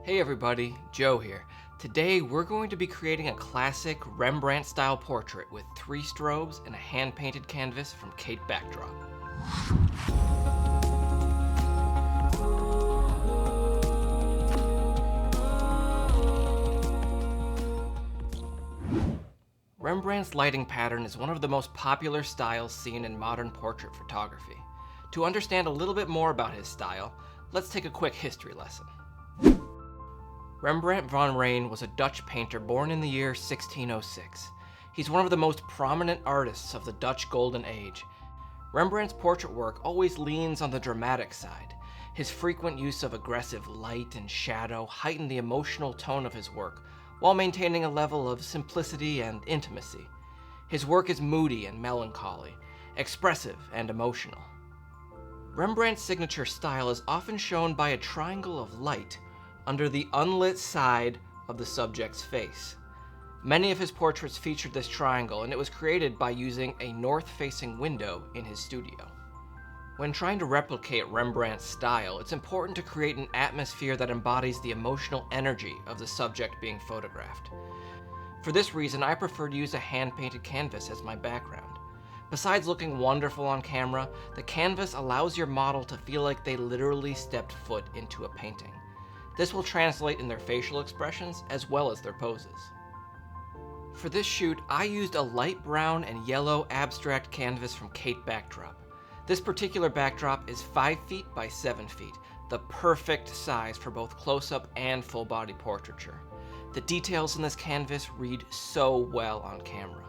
Hey everybody, Joe here. Today we're going to be creating a classic Rembrandt-style portrait with 3 strobes and a hand-painted canvas from Kate Backdrop. Rembrandt's lighting pattern is one of the most popular styles seen in modern portrait photography. To understand a little bit more about his style, let's take a quick history lesson. Rembrandt van Rijn was a Dutch painter born in the year 1606. He's one of the most prominent artists of the Dutch Golden Age. Rembrandt's portrait work always leans on the dramatic side. His frequent use of aggressive light and shadow heighten the emotional tone of his work, while maintaining a level of simplicity and intimacy. His work is moody and melancholy, expressive and emotional. Rembrandt's signature style is often shown by a triangle of light under the unlit side of the subject's face. Many of his portraits featured this triangle, and it was created by using a north-facing window in his studio. When trying to replicate Rembrandt's style, it's important to create an atmosphere that embodies the emotional energy of the subject being photographed. For this reason, I prefer to use a hand-painted canvas as my background. Besides looking wonderful on camera, the canvas allows your model to feel like they literally stepped foot into a painting. This will translate in their facial expressions as well as their poses. For this shoot, I used a light brown and yellow abstract canvas from Kate Backdrop. This particular backdrop is 5 feet by 7 feet, the perfect size for both close-up and full-body portraiture. The details in this canvas read so well on camera.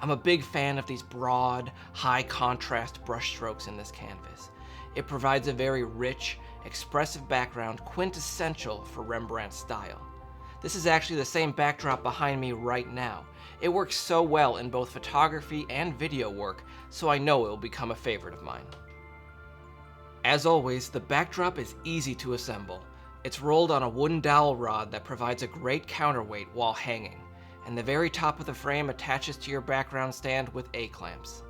I'm a big fan of these broad, high-contrast brushstrokes in this canvas. It provides a very rich, expressive background quintessential for Rembrandt's style. This is actually the same backdrop behind me right now. It works so well in both photography and video work, so I know it will become a favorite of mine. As always, the backdrop is easy to assemble. It's rolled on a wooden dowel rod that provides a great counterweight while hanging, and the very top of the frame attaches to your background stand with A-clamps.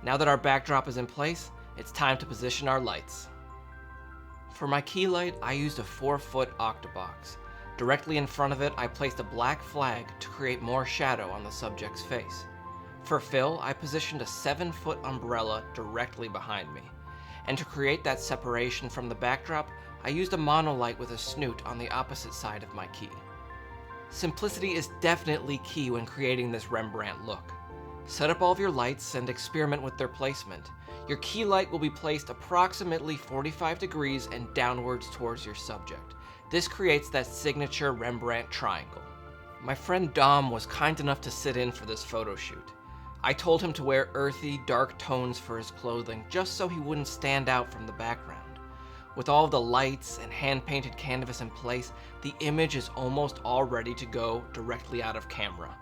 Now that our backdrop is in place, it's time to position our lights. For my key light, I used a 4-foot octabox. Directly in front of it, I placed a black flag to create more shadow on the subject's face. For fill, I positioned a 7-foot umbrella directly behind me. And to create that separation from the backdrop, I used a monolight with a snoot on the opposite side of my key. Simplicity is definitely key when creating this Rembrandt look. Set up all of your lights and experiment with their placement. Your key light will be placed approximately 45 degrees and downwards towards your subject. This creates that signature Rembrandt triangle. My friend Dom was kind enough to sit in for this photo shoot. I told him to wear earthy, dark tones for his clothing just so he wouldn't stand out from the background. With all of the lights and hand-painted canvas in place, the image is almost all ready to go directly out of camera.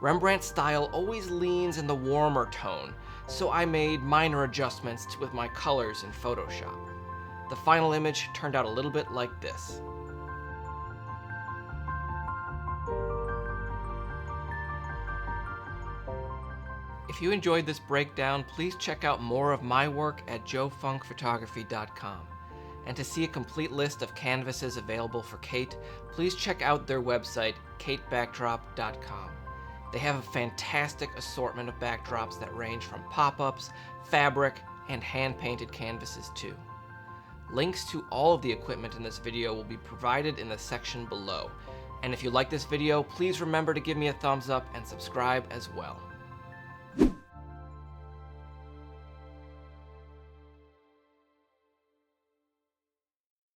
Rembrandt's style always leans in the warmer tone, so I made minor adjustments with my colors in Photoshop. The final image turned out a little bit like this. If you enjoyed this breakdown, please check out more of my work at joefunkphotography.com. And to see a complete list of canvases available for Kate, please check out their website, katebackdrop.com. They have a fantastic assortment of backdrops that range from pop-ups, fabric, and hand-painted canvases too. Links to all of the equipment in this video will be provided in the section below. And if you like this video, please remember to give me a thumbs up and subscribe as well.